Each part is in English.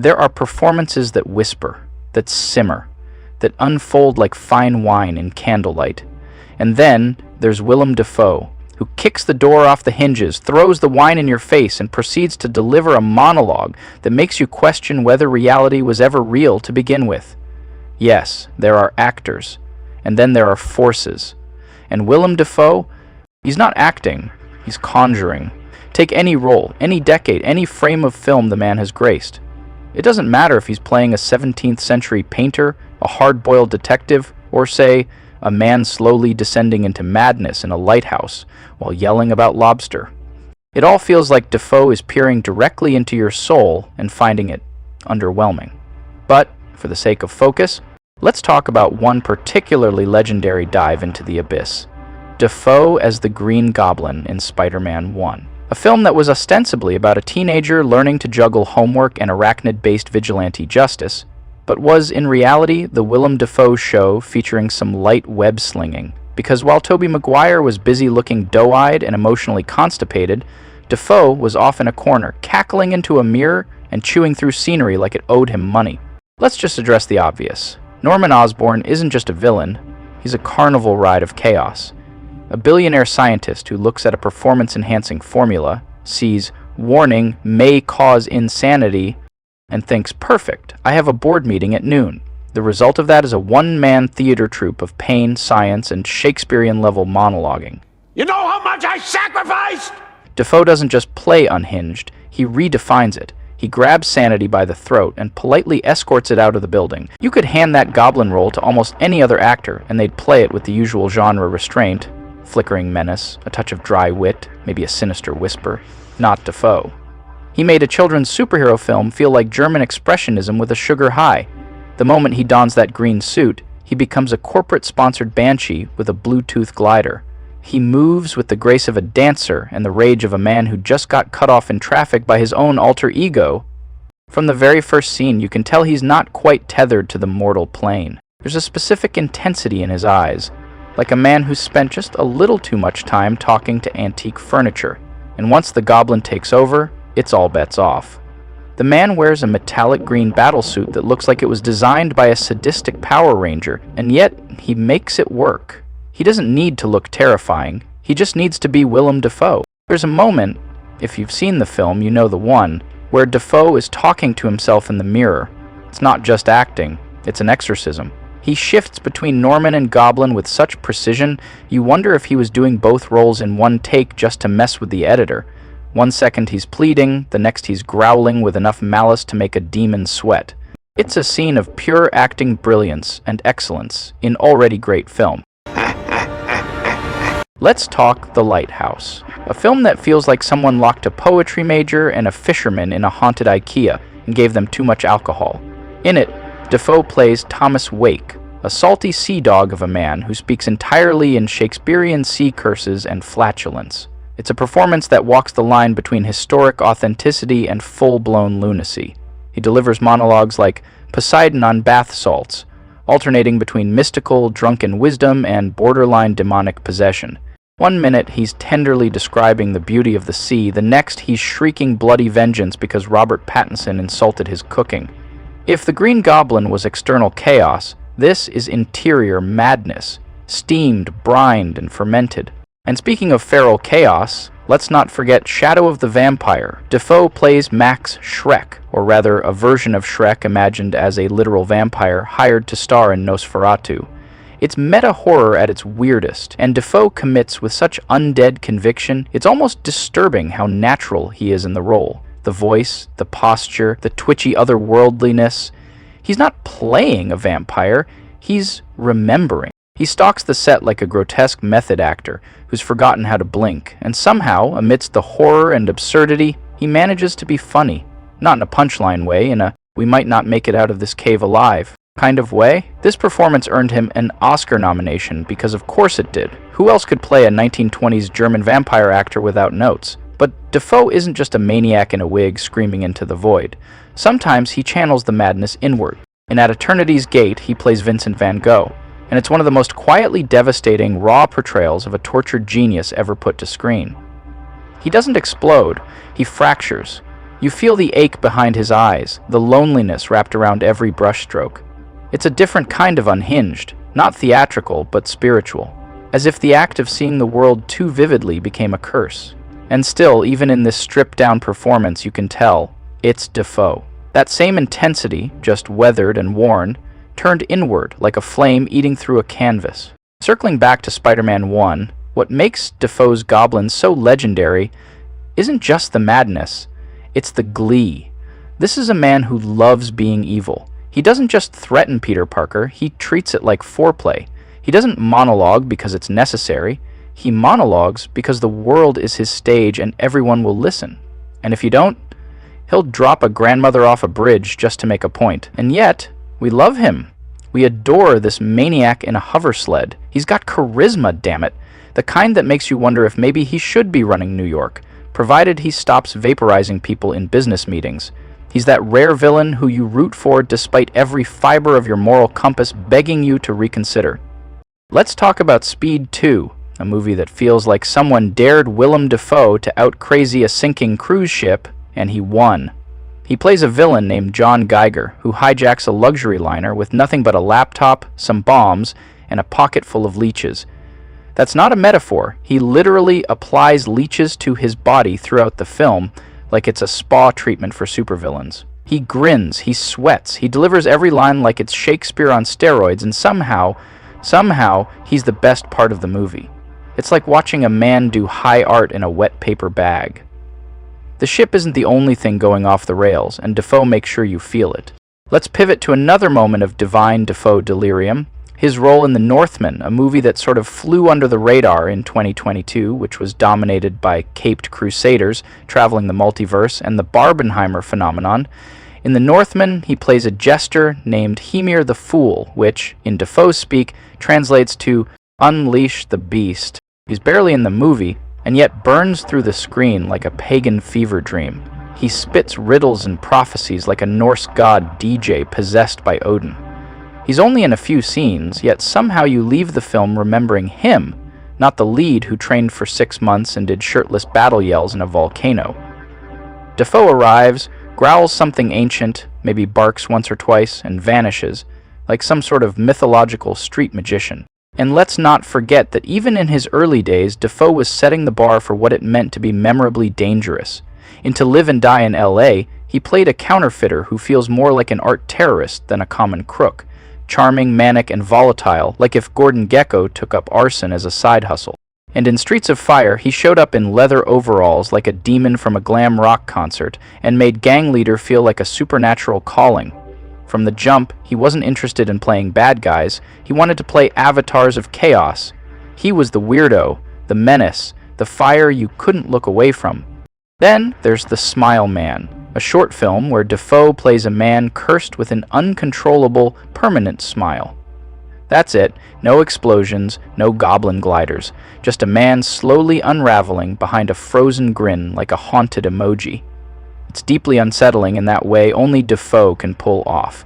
There are performances that whisper, that simmer, that unfold like fine wine in candlelight. And then there's Willem Dafoe, who kicks the door off the hinges, throws the wine in your face, and proceeds to deliver a monologue that makes you question whether reality was ever real to begin with. Yes, there are actors, and then there are forces. And Willem Dafoe, he's not acting, he's conjuring. Take any role, any decade, any frame of film the man has graced. It doesn't matter if he's playing a 17th century painter, a hard-boiled detective, or, say, a man slowly descending into madness in a lighthouse while yelling about lobster. It all feels like Dafoe is peering directly into your soul and finding it underwhelming. But, for the sake of focus, let's talk about one particularly legendary dive into the abyss. Dafoe as the Green Goblin in Spider-Man 1. A film that was ostensibly about a teenager learning to juggle homework and arachnid-based vigilante justice, but was in reality the Willem Dafoe show featuring some light web-slinging. Because while Tobey Maguire was busy looking doe-eyed and emotionally constipated, Dafoe was off in a corner, cackling into a mirror and chewing through scenery like it owed him money. Let's just address the obvious. Norman Osborn isn't just a villain, he's a carnival ride of chaos. A billionaire scientist who looks at a performance-enhancing formula, sees "warning may cause insanity," and thinks, "Perfect, I have a board meeting at noon." The result of that is a one-man theater troupe of pain, science, and Shakespearean-level monologuing. You know how much I sacrificed? Dafoe doesn't just play Unhinged, he redefines it. He grabs sanity by the throat and politely escorts it out of the building. You could hand that goblin role to almost any other actor, and they'd play it with the usual genre restraint. Flickering menace, a touch of dry wit, maybe a sinister whisper. Not Dafoe. He made a children's superhero film feel like German expressionism with a sugar high. The moment he dons that green suit, he becomes a corporate-sponsored banshee with a Bluetooth glider. He moves with the grace of a dancer and the rage of a man who just got cut off in traffic by his own alter ego. From the very first scene, you can tell he's not quite tethered to the mortal plane. There's a specific intensity in his eyes, like a man who's spent just a little too much time talking to antique furniture. And once the goblin takes over, it's all bets off. The man wears a metallic green battlesuit that looks like it was designed by a sadistic Power Ranger, and yet he makes it work. He doesn't need to look terrifying, he just needs to be Willem Dafoe. There's a moment, if you've seen the film, you know the one, where Dafoe is talking to himself in the mirror. It's not just acting, it's an exorcism. He shifts between Norman and Goblin with such precision, you wonder if he was doing both roles in one take just to mess with the editor. One second he's pleading, the next he's growling with enough malice to make a demon sweat. It's a scene of pure acting brilliance and excellence in already great film. Let's talk The Lighthouse, a film that feels like someone locked a poetry major and a fisherman in a haunted IKEA and gave them too much alcohol. In it, Dafoe plays Thomas Wake, a salty sea dog of a man who speaks entirely in Shakespearean sea curses and flatulence. It's a performance that walks the line between historic authenticity and full-blown lunacy. He delivers monologues like Poseidon on bath salts, alternating between mystical, drunken wisdom and borderline demonic possession. One minute he's tenderly describing the beauty of the sea, the next he's shrieking bloody vengeance because Robert Pattinson insulted his cooking. If the Green Goblin was external chaos, this is interior madness, steamed, brined, and fermented. And speaking of feral chaos, let's not forget Shadow of the Vampire. Dafoe plays Max Schreck, or rather a version of Shrek imagined as a literal vampire hired to star in Nosferatu. It's meta-horror at its weirdest, and Dafoe commits with such undead conviction, it's almost disturbing how natural he is in the role. The voice, the posture, the twitchy otherworldliness. He's not playing a vampire, he's remembering. He stalks the set like a grotesque method actor who's forgotten how to blink, and somehow, amidst the horror and absurdity, he manages to be funny. Not in a punchline way, in a we might not make it out of this cave alive kind of way. This performance earned him an Oscar nomination because of course it did. Who else could play a 1920s German vampire actor without notes? But Dafoe isn't just a maniac in a wig screaming into the void. Sometimes he channels the madness inward. In At Eternity's Gate, he plays Vincent van Gogh, and it's one of the most quietly devastating, raw portrayals of a tortured genius ever put to screen. He doesn't explode, he fractures. You feel the ache behind his eyes, the loneliness wrapped around every brushstroke. It's a different kind of unhinged, not theatrical, but spiritual, as if the act of seeing the world too vividly became a curse. And still, even in this stripped-down performance, you can tell, it's Dafoe. That same intensity, just weathered and worn, turned inward like a flame eating through a canvas. Circling back to Spider-Man 1, what makes Dafoe's Goblin so legendary isn't just the madness, it's the glee. This is a man who loves being evil. He doesn't just threaten Peter Parker, he treats it like foreplay. He doesn't monologue because it's necessary. He monologues because the world is his stage and everyone will listen. And if you don't, he'll drop a grandmother off a bridge just to make a point. And yet, we love him. We adore this maniac in a hover sled. He's got charisma, damn it. The kind that makes you wonder if maybe he should be running New York, provided he stops vaporizing people in business meetings. He's that rare villain who you root for despite every fiber of your moral compass begging you to reconsider. Let's talk about Speed 2, a movie that feels like someone dared Willem Dafoe to out-crazy a sinking cruise ship, and he won. He plays a villain named John Geiger, who hijacks a luxury liner with nothing but a laptop, some bombs, and a pocket full of leeches. That's not a metaphor. He literally applies leeches to his body throughout the film, like it's a spa treatment for supervillains. He grins, he sweats, he delivers every line like it's Shakespeare on steroids, and somehow, he's the best part of the movie. It's like watching a man do high art in a wet paper bag. The ship isn't the only thing going off the rails, and Dafoe makes sure you feel it. Let's pivot to another moment of divine Dafoe delirium. His role in The Northmen, a movie that sort of flew under the radar in 2022, which was dominated by caped crusaders traveling the multiverse and the Barbenheimer phenomenon. In The Northmen, he plays a jester named Hymir the Fool, which, in Dafoe speak, translates to unleash the beast. He's barely in the movie, and yet burns through the screen like a pagan fever dream. He spits riddles and prophecies like a Norse god DJ possessed by Odin. He's only in a few scenes, yet somehow you leave the film remembering him, not the lead who trained for 6 months and did shirtless battle yells in a volcano. Dafoe arrives, growls something ancient, maybe barks once or twice, and vanishes, like some sort of mythological street magician. And let's not forget that even in his early days, Dafoe was setting the bar for what it meant to be memorably dangerous. In To Live and Die in L.A., he played a counterfeiter who feels more like an art terrorist than a common crook. Charming, manic, and volatile, like if Gordon Gekko took up arson as a side hustle. And in Streets of Fire, he showed up in leather overalls like a demon from a glam rock concert and made gang leader feel like a supernatural calling. From the jump, he wasn't interested in playing bad guys, he wanted to play avatars of chaos. He was the weirdo, the menace, the fire you couldn't look away from. Then there's The Smile Man, a short film where Dafoe plays a man cursed with an uncontrollable, permanent smile. That's it, no explosions, no goblin gliders, just a man slowly unraveling behind a frozen grin like a haunted emoji. It's deeply unsettling in that way only Dafoe can pull off,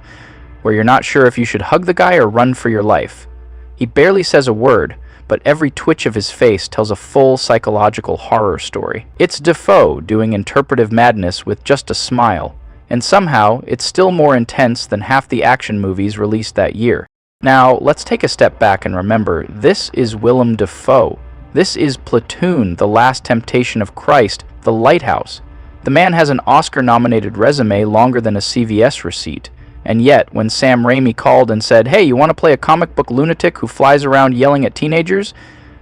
where you're not sure if you should hug the guy or run for your life. He barely says a word, but every twitch of his face tells a full psychological horror story. It's Dafoe doing interpretive madness with just a smile, and somehow it's still more intense than half the action movies released that year. Now, let's take a step back and remember, this is Willem Dafoe. This is Platoon, The Last Temptation of Christ, The Lighthouse. The man has an Oscar-nominated resume longer than a CVS receipt. And yet, when Sam Raimi called and said, "Hey, you want to play a comic book lunatic who flies around yelling at teenagers?"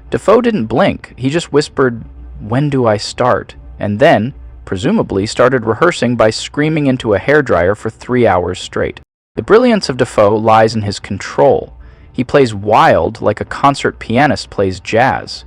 Dafoe didn't blink. He just whispered, "When do I start?" And then, presumably, started rehearsing by screaming into a hairdryer for 3 hours straight. The brilliance of Dafoe lies in his control. He plays wild like a concert pianist plays jazz.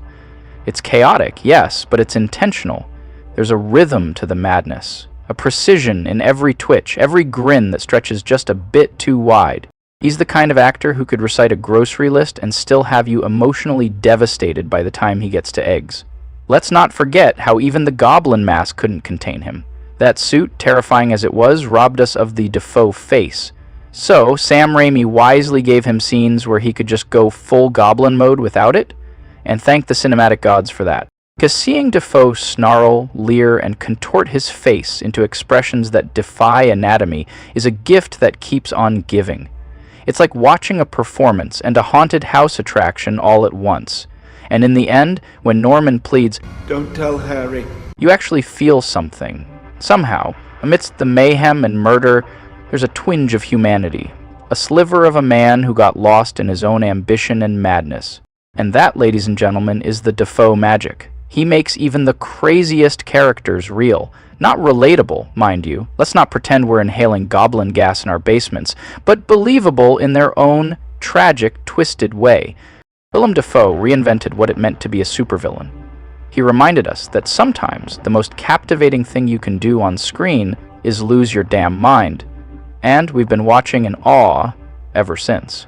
It's chaotic, yes, but it's intentional. There's a rhythm to the madness, a precision in every twitch, every grin that stretches just a bit too wide. He's the kind of actor who could recite a grocery list and still have you emotionally devastated by the time he gets to eggs. Let's not forget how even the Goblin mask couldn't contain him. That suit, terrifying as it was, robbed us of the Dafoe face. So, Sam Raimi wisely gave him scenes where he could just go full Goblin mode without it, and thank the cinematic gods for that. Because seeing Dafoe snarl, leer, and contort his face into expressions that defy anatomy is a gift that keeps on giving. It's like watching a performance and a haunted house attraction all at once. And in the end, when Norman pleads, Don't tell Harry. you actually feel something. Somehow, amidst the mayhem and murder, there's a twinge of humanity. A sliver of a man who got lost in his own ambition and madness. And that, ladies and gentlemen, is the Dafoe magic. He makes even the craziest characters real. Not relatable, mind you. Let's not pretend we're inhaling goblin gas in our basements, but believable in their own tragic, twisted way. Willem Dafoe reinvented what it meant to be a supervillain. He reminded us that sometimes the most captivating thing you can do on screen is lose your damn mind. And we've been watching in awe ever since.